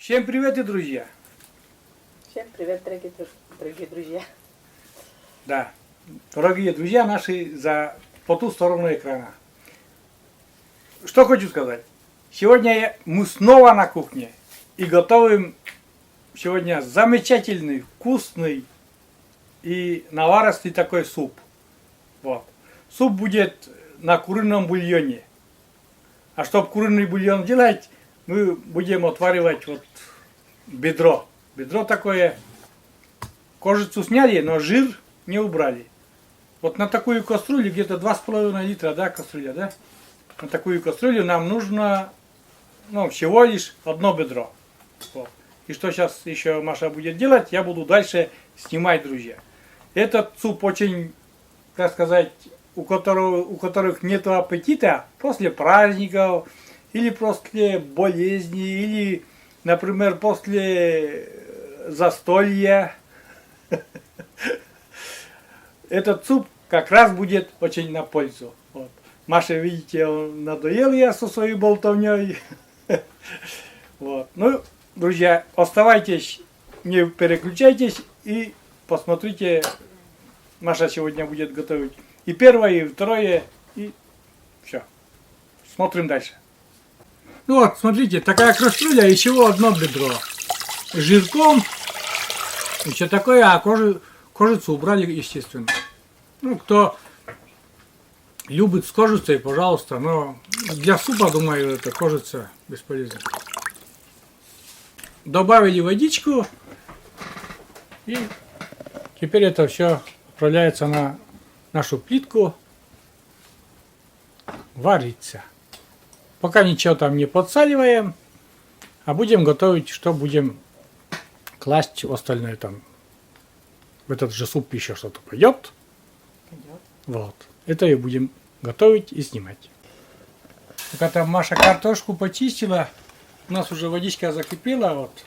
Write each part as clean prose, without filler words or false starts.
Всем привет, друзья! Всем привет, дорогие друзья. Да, дорогие друзья наши по ту сторону экрана. Что хочу сказать. Сегодня мы снова на кухне и готовим сегодня замечательный, вкусный и наваристый такой суп. Вот. Суп будет на курином бульоне. А чтобы куриный бульон делать, мы будем отваривать вот бедро. Бедро такое, кожицу сняли, но жир не убрали. Вот на такую кастрюлю, где-то 2,5 литра, да, кастрюля, да? На такую кастрюлю нам нужно, всего лишь одно бедро. Вот. И что сейчас еще Маша будет делать, я буду дальше снимать, друзья. Этот суп очень, как сказать, у которых нет аппетита после праздников, или после болезни, или, например, после застолья. Этот суп как раз будет очень на пользу. Вот. Маша, видите, он надоел я со своей болтовней. Вот. Ну, друзья, оставайтесь, не переключайтесь и посмотрите. Маша сегодня будет готовить и первое, и второе, и все. Смотрим дальше. Ну вот, смотрите, такая кастрюля, еще одно бедро. С жирком, еще такое, а кожицу убрали, естественно. Ну, кто любит с кожицей, пожалуйста, но для супа, думаю, это кожица бесполезна. Добавили водичку, и теперь это все отправляется на нашу плитку вариться. Пока ничего там не подсаливаем, а будем готовить, что будем класть в остальное там. В этот же суп еще что-то пойдет. Вот. Это и будем готовить и снимать. Пока там Маша картошку почистила, у нас уже водичка закипела. Вот.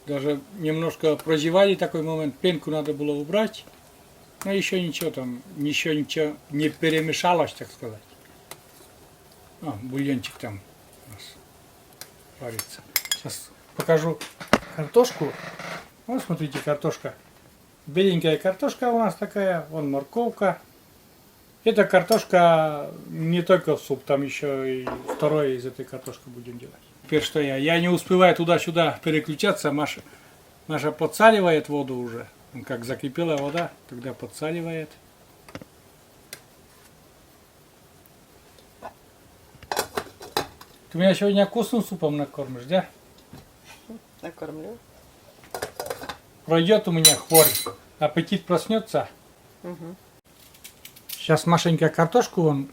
Даже немножко прозевали такой момент. Пенку надо было убрать. Но еще ничего там, ничего не перемешалось, так сказать. Бульончик там у нас варится. Сейчас покажу картошку. Вот смотрите, картошка. Беленькая картошка у нас такая. Вон морковка. Эта картошка не только в суп, там еще и второе из этой картошки будем делать. Теперь что я не успеваю туда-сюда переключаться. Маша подсаливает воду уже. Как закипела вода, тогда подсаливает. Ты меня сегодня вкусным супом накормишь, да? Накормлю. Пройдет у меня хворь, аппетит проснется. Угу. Сейчас Машенька картошку вон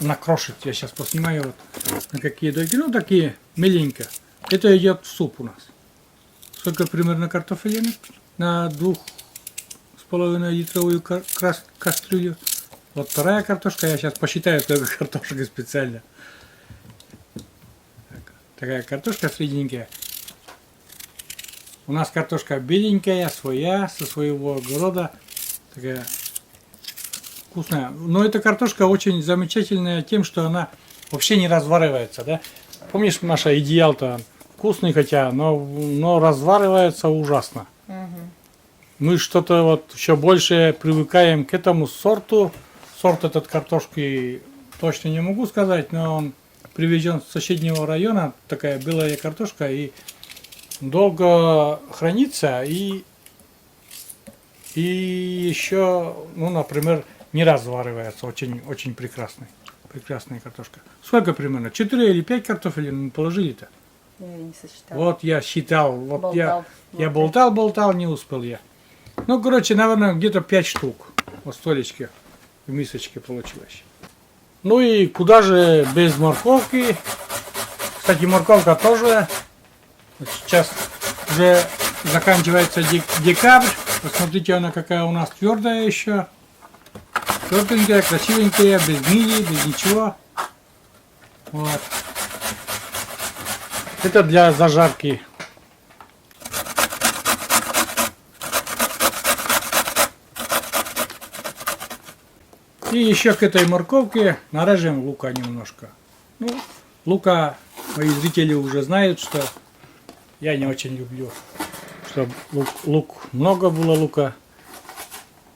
накрошит. Я сейчас поснимаю вот на какие дойки. Ну, такие миленько. Это идет в суп у нас. Сколько примерно картофеля на 2,5 литровую кастрюлю. Вот вторая картошка. Я сейчас посчитаю эту картошку специально. Такая картошка средненькая. У нас картошка беленькая, своя, со своего огорода. Такая вкусная. Но эта картошка очень замечательная тем, что она вообще не разваривается. Да? Помнишь, Маша, идеал-то вкусный хотя, но разваривается ужасно. Угу. Мы что-то вот еще больше привыкаем к этому сорту. Сорт этот картошки точно не могу сказать, но он привезен с соседнего района. Такая белая картошка и долго хранится и еще, например, не разваривается. Очень, очень прекрасная картошка. Сколько примерно? 4 или 5 картофелин положили-то? Я не сосчитала. Вот я считал. Вот я болтал, не успел я. Наверное, где-то 5 штук в столечке, в мисочке получилось. Ну и куда же без морковки? Кстати, морковка тоже. Сейчас уже заканчивается декабрь. Посмотрите, она какая у нас твердая еще. Тверденькая, красивенькая, без гнили, без ничего. Вот. Это для зажарки. И еще к этой морковке нарежем лука немножко. Лука Мои зрители уже знают, что я не очень люблю, чтобы лук много было лука.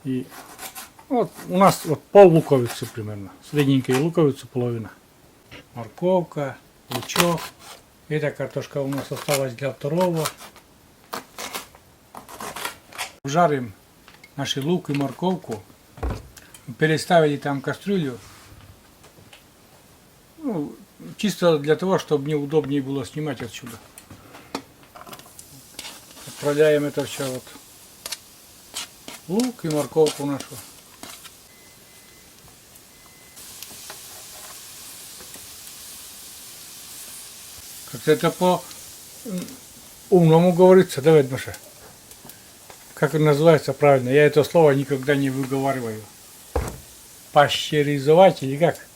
И вот у нас вот пол луковицы примерно. Средненькая луковица половина. Морковка, лучок. Эта картошка у нас осталась для второго. Жарим наш лук и морковку. Переставили там кастрюлю. Ну, чисто для того, чтобы мне удобнее было снимать отсюда. Отправляем это все вот. Лук и морковку нашу. Как-то это по умному говорится, да, Маша? Как это называется правильно? Я это слово никогда не выговариваю. Пастеризовать или как?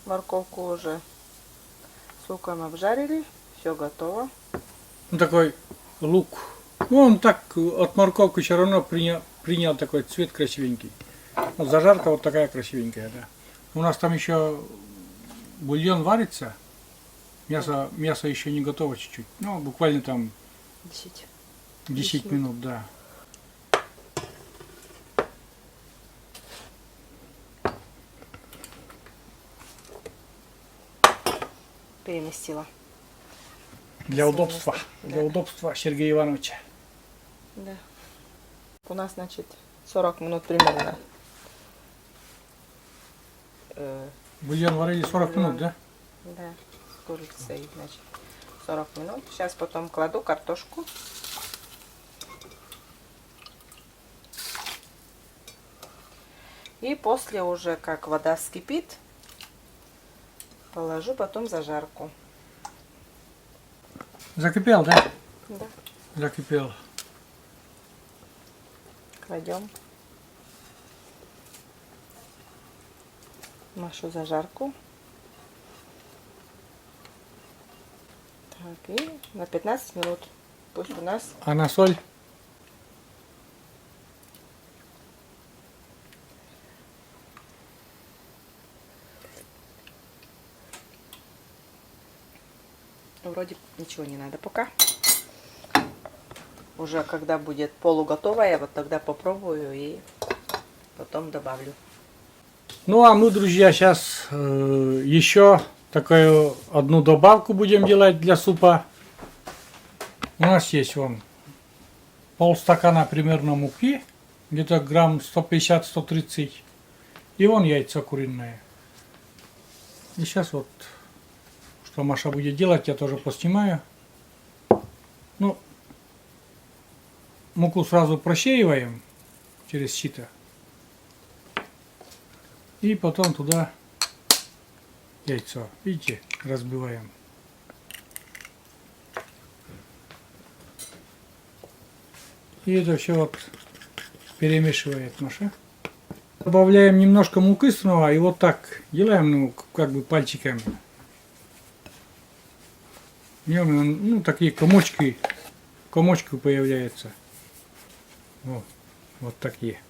Морковку уже с луком обжарили. Все готово. Ну, такой лук. Ну, он так от морковки все равно принял такой цвет красивенький. Ну, зажарка вот такая красивенькая, да. У нас там еще бульон варится. Мясо еще не готово чуть-чуть. Ну, буквально там 10 минут, да. Переместила. Для удобства. Для удобства Сергея Ивановича. Да. У нас, значит, 40 минут примерно. Бульон варили 40 минут, да? Да, с курицей, значит, 40 минут. Сейчас потом кладу картошку. И после уже, как вода вскипит, положу потом зажарку. Закипел, да? Да. Закипел. Кладем нашу зажарку. Так, и на 15 минут пусть у нас А на соль? вроде ничего не надо пока. Уже когда будет полуготовая, вот тогда попробую и потом добавлю. Ну а мы, друзья, сейчас еще такую одну добавку будем делать для супа. У нас есть вон полстакана примерно муки, где-то грамм 150-130. И вон яйцо куриное. И сейчас вот, что Маша будет делать, я тоже поснимаю. Ну, муку сразу просеиваем через сито. И потом туда яйцо, видите, разбиваем. И это все вот перемешивает Маша. Добавляем немножко муки снова и вот так делаем, ну, как бы пальчиками. Ну, такие комочки появляются. Вот такие.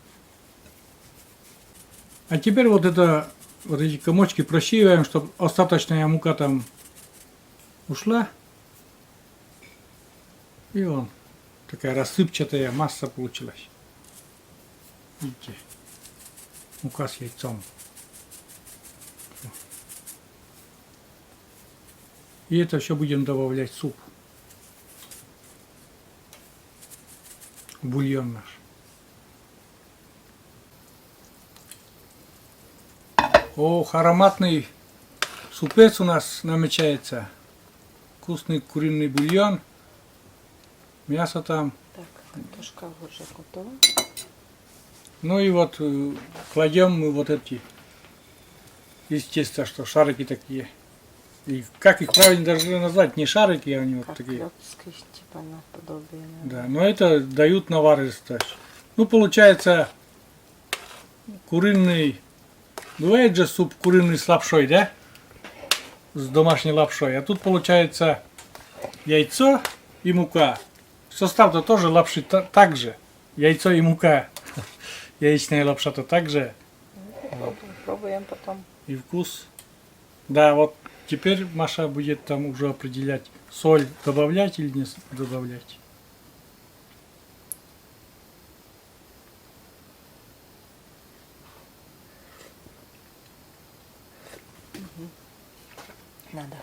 А теперь вот эти комочки просеиваем, чтобы остаточная мука там ушла. И вон такая рассыпчатая масса получилась. Видите? Мука с яйцом. И это все будем добавлять в суп. Бульон наш. Ох, ароматный супец у нас намечается. Вкусный куриный бульон. Мясо там. Так, картошка уже готова. Ну и вот кладем мы вот эти из теста, что шарики такие. И как их правильно даже назвать? Не шарики, а они вот Как такие. клёцки, типа наподобие. Да, но это дают наваристость. Ну, получается, куриный... Бывает же суп куриный с лапшой, да? С домашней лапшой. А тут получается яйцо и мука. Состав-то тоже лапши так же. Яйцо и мука. Яичная лапша-то так же. Пробуем потом. И вкус. Да, вот теперь Маша будет там уже определять, соль добавлять или не добавлять. Надо.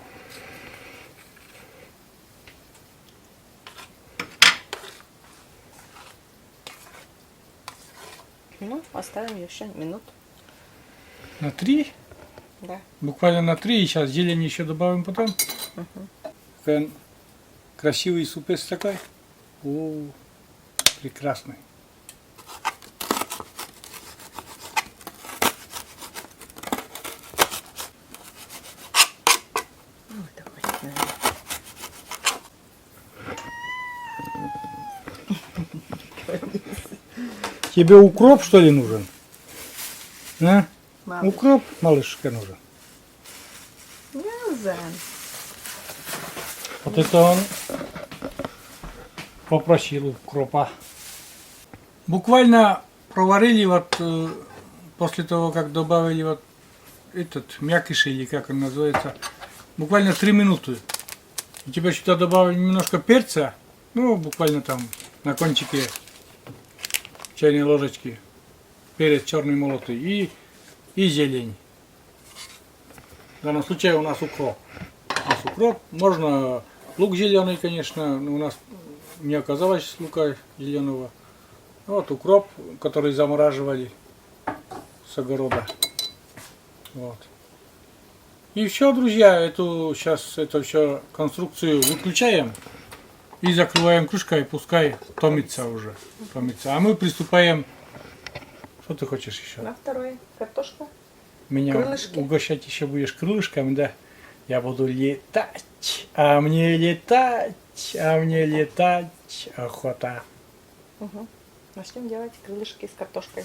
Ну, оставим еще минут. На 3? Да. Буквально на 3, и сейчас зелень еще добавим потом. Какой красивый супец такой. О, прекрасный. Ну, это хватит, наверное. Тебе укроп, что ли, нужен? А? Мало. Укроп, малышка, нужен. Нужен. Вот это он попросил укропа. Буквально проварили вот после того, как добавили вот этот мякиш, или как он называется, буквально 3 минуты. И теперь сюда добавили немножко перца, ну буквально там на кончике чайной ложечки, перец черный молотый и зелень. В данном случае у нас укроп. У нас укроп, можно лук зеленый, конечно, но у нас не оказалось лука зеленого. Вот укроп, который замораживали с огорода. Вот. И все, друзья, сейчас эту все конструкцию выключаем и закрываем крышкой, пускай томится уже. Томится. А мы приступаем. Что ты хочешь еще? На второе. Картошка. Меня Крылышки. угощать еще будешь крылышками, да? Я буду летать, а мне летать, а мне летать охота. Угу. Начнем делать крылышки с картошкой.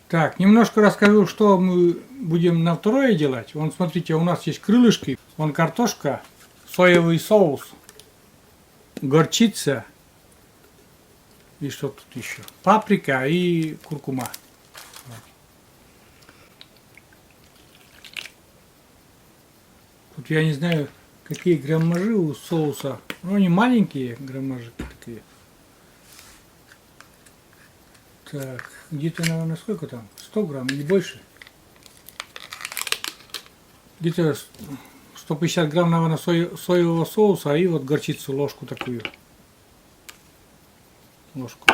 Так, немножко расскажу, что мы будем на второе делать. Вон, смотрите, у нас есть крылышки, вон картошка, соевый соус, горчица и что тут еще? Паприка и куркума. Тут я не знаю, какие граммажи у соуса. Ну, они маленькие граммажи такие. Так, где-то, наверное, сколько там? 100 грамм или больше? Где-то 150 грамм, наверное, соевого соуса, и вот горчицу, ложку такую. Ложку.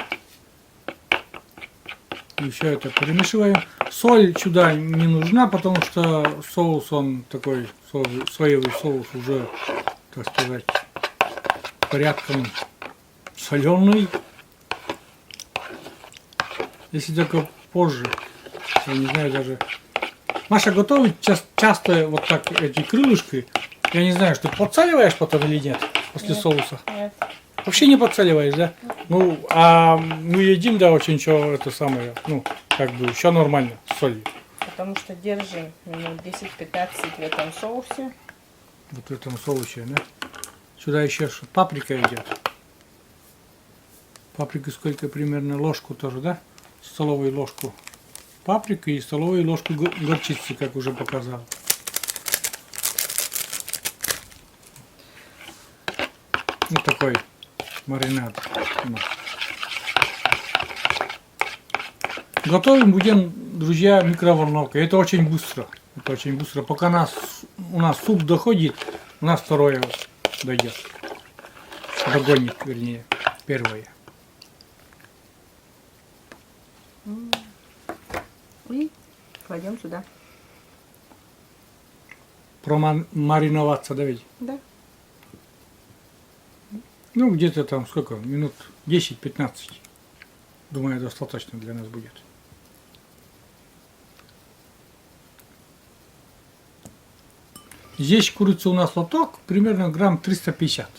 И все это перемешиваем. Соль сюда не нужна, потому что соус, он такой, соевый соус уже, так сказать, порядком соленый. Если только позже, я не знаю даже. Маша готовит часто вот так эти крылышки. Я не знаю, что подсаливаешь потом или нет после Нет. соуса. Нет. Вообще не подсаливаешь, да? Ну, а мы едим, да, очень что это самое, ну, как бы еще нормально с солью. Потому что держим минут 10-15 в этом соусе. Вот в этом соусе, да? Сюда еще паприка идет. Паприка сколько примерно? Ложку тоже, да? Столовую ложку паприки и столовую ложку горчицы, как уже показал. Вот такой маринад. Готовим будем, друзья, микроволновкой. Это очень быстро. Это очень быстро. Пока у нас суп доходит, у нас второе дойдет. Догонит, вернее, первое. И кладем сюда. Промариноваться, да ведь? Да. Ну, где-то там сколько? Минут 10-15. Думаю, достаточно для нас будет. Здесь курица у нас лоток, примерно грамм 350.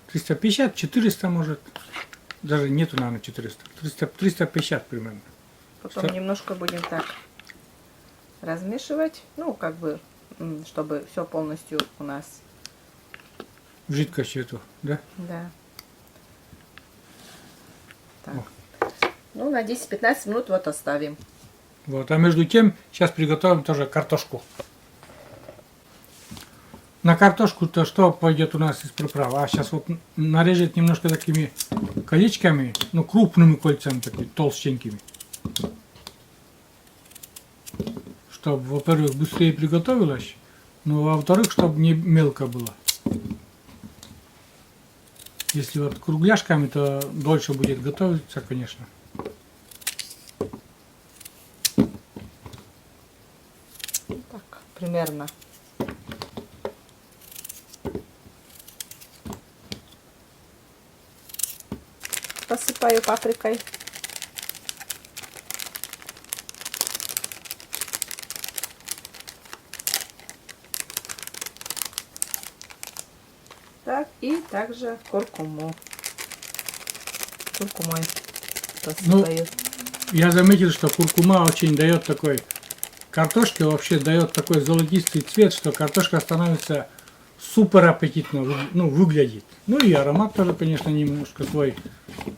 350, 400 может. Даже нету, наверное, 400. 350 примерно. Потом немножко будем так размешивать. Ну, как бы, чтобы все полностью у нас. В жидкости эту, да? Да. Так. Ну, на 10-15 минут вот оставим. Вот. А между тем, сейчас приготовим тоже картошку. На картошку-то что пойдет у нас из приправ? А сейчас вот нарежет немножко такими колечками, ну крупными кольцами, такими толстенькими. Чтобы, во-первых, быстрее приготовилось, ну, а во-вторых, чтобы не мелко было. Если вот кругляшками, то дольше будет готовиться, конечно. Так, примерно. Посыпаю паприкой. Так, и также куркуму. Куркумой посыпаю. Я заметил, что куркума очень дает такой, картошке вообще дает такой золотистый цвет, что картошка становится супер аппетитно, ну, выглядит. Ну и аромат тоже, конечно, немножко свой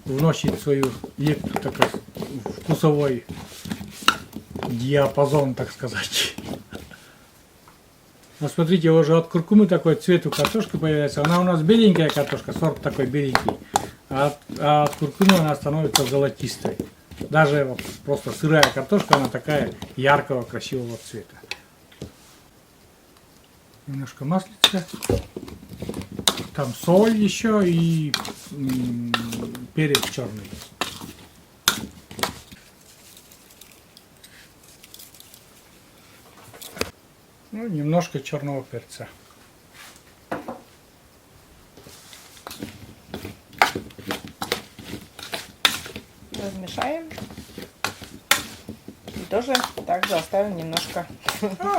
вносит свою лепту, такой вкусовой диапазон, так сказать. Вот смотрите, уже от куркумы такой цвет у картошки появляется. Она у нас беленькая картошка, сорт такой беленький. А от куркумы она становится золотистой. Даже вот просто сырая картошка, она такая яркого, красивого цвета. Немножко маслица. Там соль еще и перец черный. Ну, немножко черного перца. Размешаем. И тоже также оставим немножко.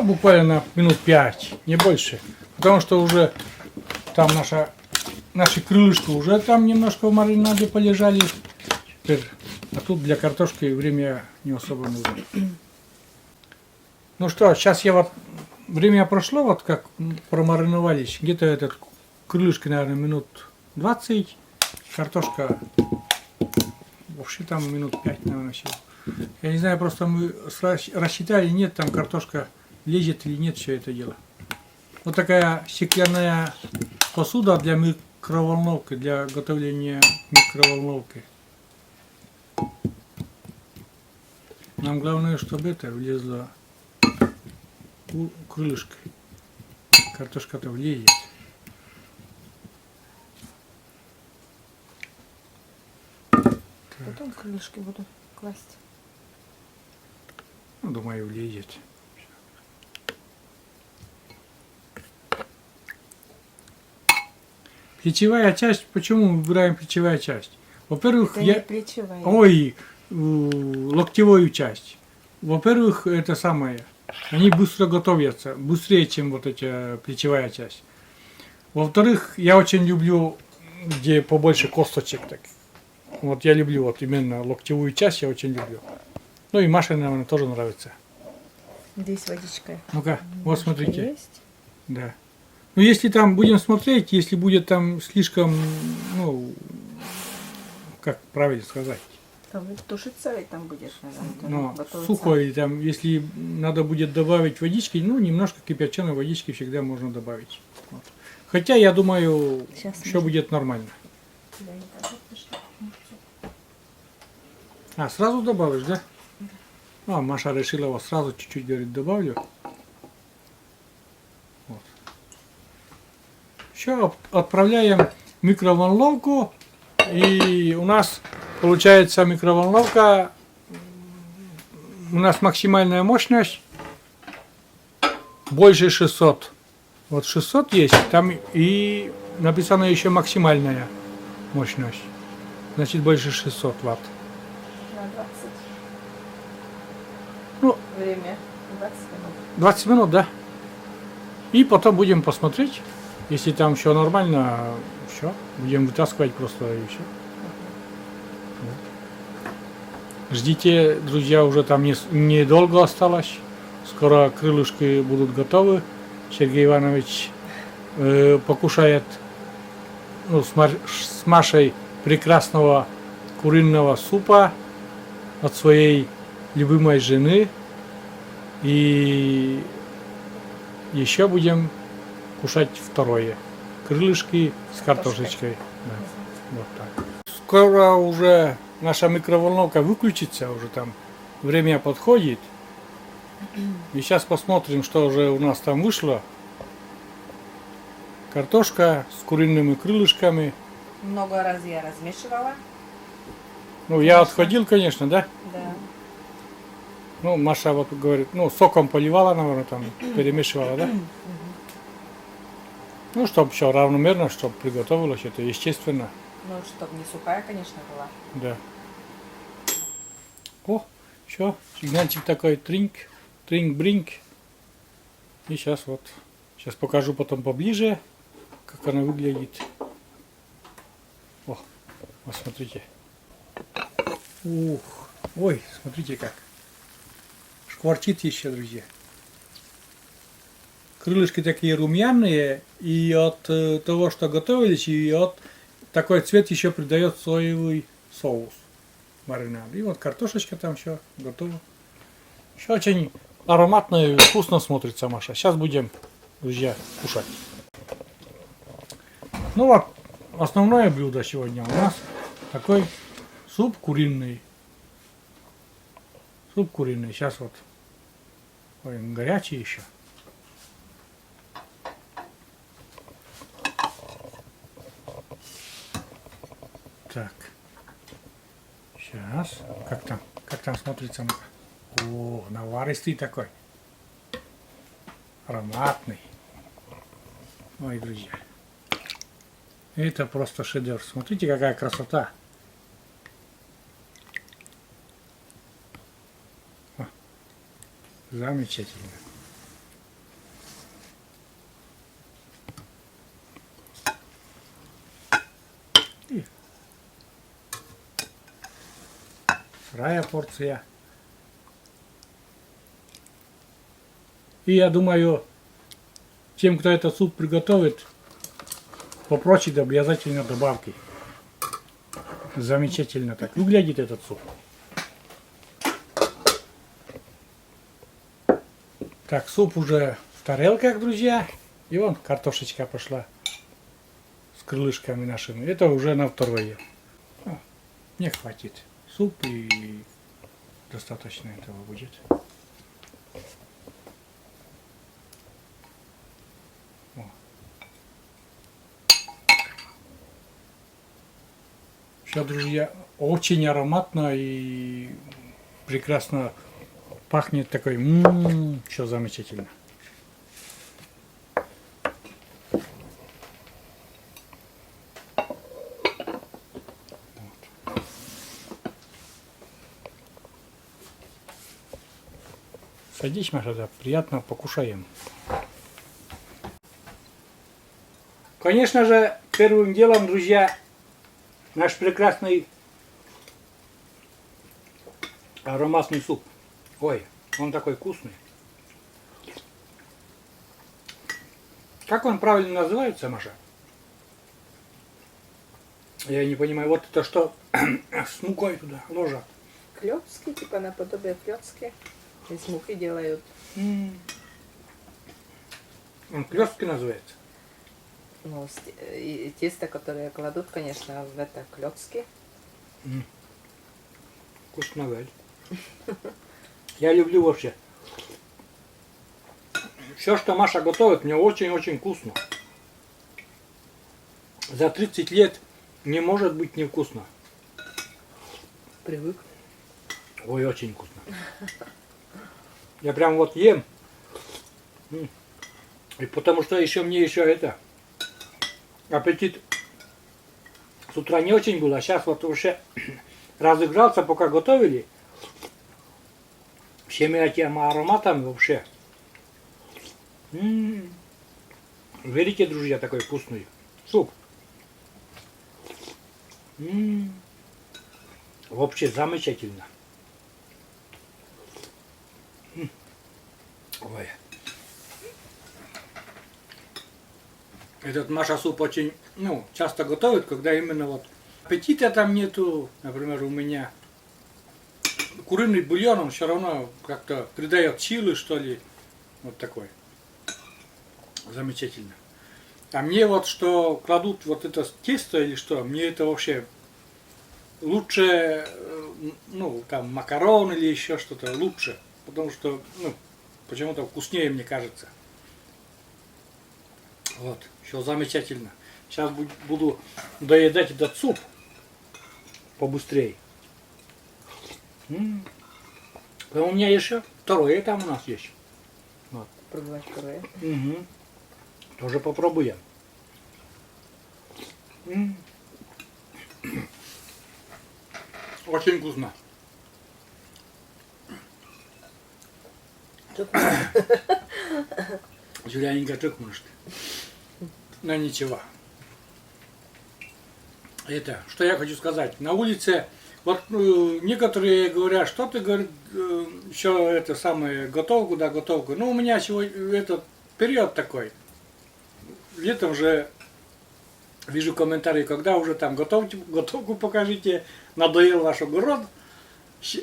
Буквально минут 5, не больше. Потому что уже там наши крылышки уже там немножко в маринаде полежали. Теперь, а тут для картошки время не особо нужно. Ну что, сейчас я вот... Время прошло, вот как промариновались. Где-то этот крылышки, наверное, минут 20. Картошка вообще там минут 5, наверное, всего. Я не знаю, просто мы рассчитали, нет, там картошка лезет или нет, все это дело. Вот такая стеклянная посуда для микроволновки, для готовления микроволновки. Нам главное, чтобы это влезло крылышко. Картошка-то влезет. Потом крылышки буду класть. Ну, думаю, влезет. Плечевая часть. Почему мы выбираем плечевая часть? Во-первых, Это не плечевая. Ой, локтевую часть. Во-первых, это самое. Они быстро готовятся, быстрее, чем вот эта плечевая часть. Во-вторых, я очень люблю, где побольше косточек. Так. Вот я люблю вот именно локтевую часть, я очень люблю. Ну и Маше, наверное, тоже нравится. Здесь водичка. Ну-ка, вот смотрите. Есть. Да. Ну если там будем смотреть, если будет там слишком, ну, как правильно сказать. Там тушиться ведь там будешь, наверное. Ну, готовиться. сухой, там, если надо будет добавить водички, ну, немножко кипяченой водички всегда можно добавить. Вот. Хотя, я думаю, Сейчас все можно. будет нормально. Сразу добавишь, да? Маша решила вот сразу чуть-чуть, говорит, добавлю. Вот. Все, отправляем в микроволновку. И у нас получается микроволновка, у нас максимальная мощность больше 600. Вот 600 есть, там и написано еще максимальная мощность. Значит больше 600 ватт. На 20. Ну, Время 20 минут. 20 минут, да. И потом будем посмотреть, если там все нормально, все, будем вытаскивать просто и все. Ждите, друзья, уже там недолго осталось. Скоро крылышки будут готовы. Сергей Иванович покушает с Машей прекрасного куриного супа от своей любимой жены. И еще будем кушать второе. Крылышки с картошечкой. Да. Вот так. Скоро уже наша микроволновка выключится, уже там время подходит. И сейчас посмотрим, что уже у нас там вышло. Картошка с куриными крылышками. Много раз я размешивала. Ну, я отходил, конечно, да? Да. Ну, Маша вот говорит, ну, соком поливала, наверное, там, перемешивала, да? Ну, чтобы все равномерно, чтобы приготовилось, это естественно, Ну, чтобы не сухая, конечно, была. да. О, все, сигнальчик такой, тринк, тринк-бринк. И сейчас вот, сейчас покажу потом поближе, как она выглядит. О, вот смотрите. Ух, ой, смотрите как. Шкварчит еще, друзья. Крылышки такие румяные, и от того, что готовились, и от такой цвет еще придает соевый соус маринад. И вот картошечка там все готова. Еще очень ароматно и вкусно смотрится, Маша. Сейчас будем, друзья, кушать. Ну вот, основное блюдо сегодня у нас такой суп куриный. Суп куриный. Сейчас вот, ой, он горячий еще. Так. Сейчас. Как там смотрится? О, наваристый такой. Ароматный. Ой, друзья. Это просто шедевр. Смотрите, какая красота. О, замечательно. И вторая порция. И я думаю, тем, кто этот суп приготовит, попросит обязательно добавки. Замечательно так выглядит этот суп. Так, суп уже в тарелках, друзья. И вон картошечка пошла с крылышками нашими. Это уже на второе. О, мне хватит. Суп и достаточно этого будет. Все, друзья, очень ароматно и прекрасно пахнет такой. Все замечательно. Вот. Садись, Маша, да, приятно покушаем. Конечно же, первым делом, друзья, наш прекрасный ароматный суп. Ой, он такой вкусный. Как он правильно называется, Маша? Я не понимаю. Вот это что с мукой туда ложат? Клёцки, типа наподобие клёцки. Из муки делают. Он клёстки называется. Ну, и тесто, которое кладут, конечно, в это клёцки. Вкусно, говорит. Я люблю вообще. Все, что Маша готовит, мне очень-очень вкусно. За 30 лет не может быть невкусно. Привык. Ой, очень вкусно. Я прям вот ем. И потому что еще мне еще это аппетит с утра не очень был, а сейчас вот уже разыгрался, пока готовили. Всеми этими ароматами вообще. Видите, друзья, такой вкусный суп. Вообще замечательно. Ой. Этот Маша суп очень, часто готовит, когда именно вот аппетита там нету. Например, у меня куриный бульон, он все равно как-то придает силы, что ли. Вот такой. Замечательно. А мне вот что кладут вот это тесто или что, мне это вообще лучше, ну, там, макарон или еще что-то лучше. Потому что, ну, почему-то вкуснее, мне кажется. Вот, все замечательно. Сейчас буду доедать этот суп побыстрее. А у меня еще второе там у нас есть. Вот. Пробовать второе. Угу. Тоже попробуем. Очень вкусно. Зелененько тыкнешь. Но ничего. Это, что я хочу сказать. На улице, вот некоторые говорят, что ты, говорит, еще это самое, готовку, да, готовку. Ну, у меня сегодня этот период такой. Летом же вижу комментарии, когда уже там готовку покажите, надоел ваш огород.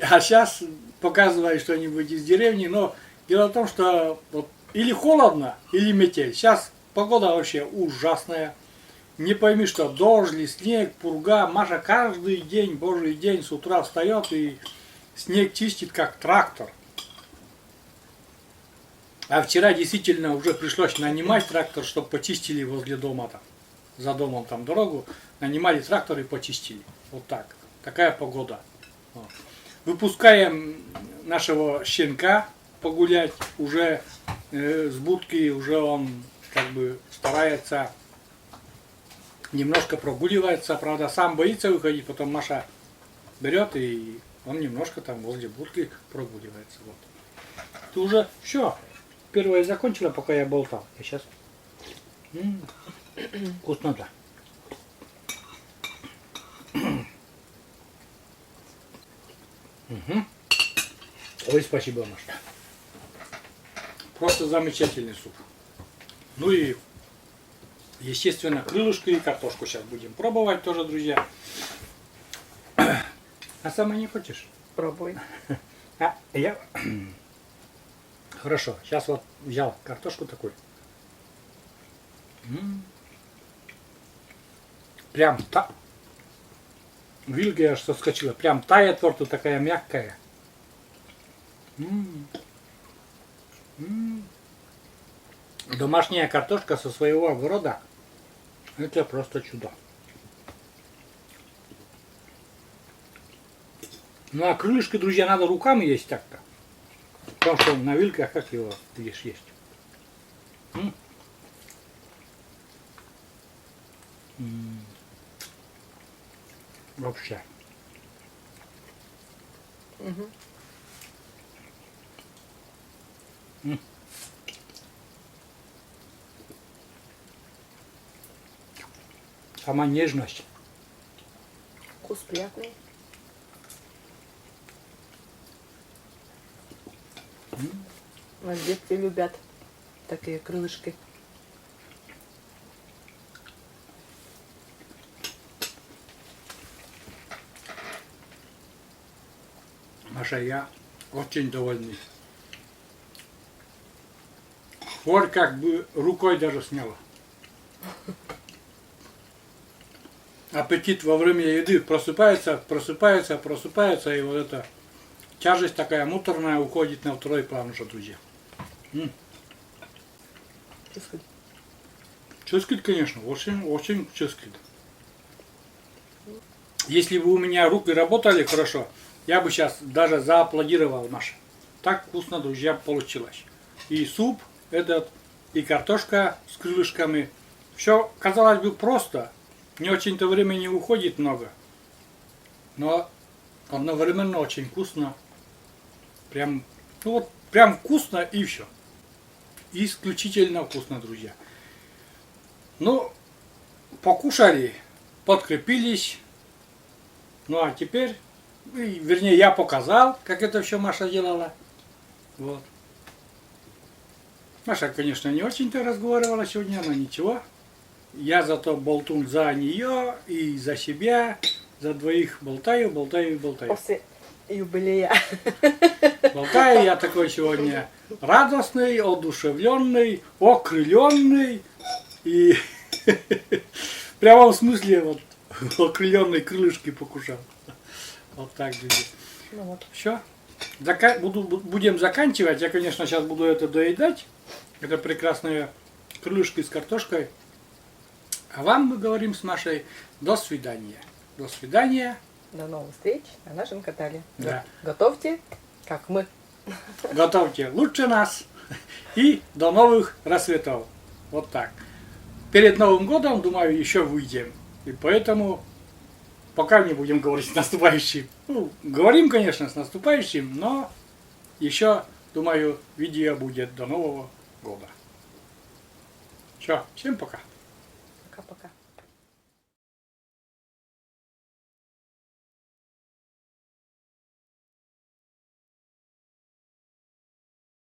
А сейчас показываю что-нибудь из деревни. Но дело в том, что вот, или холодно, или метель. Сейчас погода вообще ужасная. Не пойми, что дождь ли, снег, пурга. Маша каждый день, божий день с утра встает и снег чистит как трактор. А вчера действительно уже пришлось нанимать трактор, чтобы почистили возле дома там. За домом там дорогу. Нанимали трактор и почистили. Вот так. Такая погода. Вот. Выпускаем нашего щенка погулять. Уже с будки, уже он как бы старается, немножко прогуливается. Правда, сам боится выходить. Потом Маша берет и он немножко там возле будки прогуливается. Вот. Ты уже все. Первое закончила, пока я болтал. И сейчас вкуснота. Угу. Ой, спасибо, Маша. Просто замечательный суп. Ну и, естественно, крылышки и картошку сейчас будем пробовать тоже, друзья. А сама не хочешь? Пробуй. А, я... Хорошо, сейчас вот взял картошку такую. Прям вилка аж соскочила. Прям тает во рту, такая мягкая. Домашняя картошка со своего огорода. Это просто чудо. Ну а крылышки, друзья, надо руками есть так-то. Потому что на вилках как его будешь есть. Вообще. Угу. Сама нежность. Вкус приятный. У нас детки любят такие крылышки. Маша, я очень довольный. Хворь как бы рукой даже сняла. Аппетит во время еды просыпается, и вот эта тяжесть такая муторная уходит на второй план уже, друзья. Чувствуй. Ческит, конечно, очень ческит. Если бы у меня руки работали хорошо, я бы сейчас даже зааплодировал, Маша. Так вкусно, друзья, получилось. И суп этот, и картошка с крылышками. Все, казалось бы, просто. Не очень-то времени уходит много. Но одновременно очень вкусно. Прям, ну вот, прям вкусно и все. Исключительно вкусно, друзья. Ну, покушали, подкрепились. Ну а теперь, вернее, я показал, как это все Маша делала. Вот. Маша, конечно, не очень-то разговаривала сегодня, но ничего. Я зато болтун за нее и за себя, за двоих болтаю. После юбилея. Болтаю я такой сегодня радостный, одушевленный, окрыленный и в прямом смысле вот окрыленный крылышки покушал. Вот так, друзья. Ну вот. Все. Будем заканчивать. Я, конечно, сейчас буду это доедать. Это прекрасные крылышки с картошкой. А вам мы говорим с Машей до свидания. До свидания. До новых встреч на нашем канале. Да. Готовьте, как мы. Готовьте лучше нас. И до новых рассветов. Вот так. Перед Новым годом, думаю, еще выйдем. И поэтому пока не будем говорить с наступающим. Ну, говорим, конечно, с наступающим, но еще, думаю, видео будет до Нового года. Все, всем пока. Пока-пока.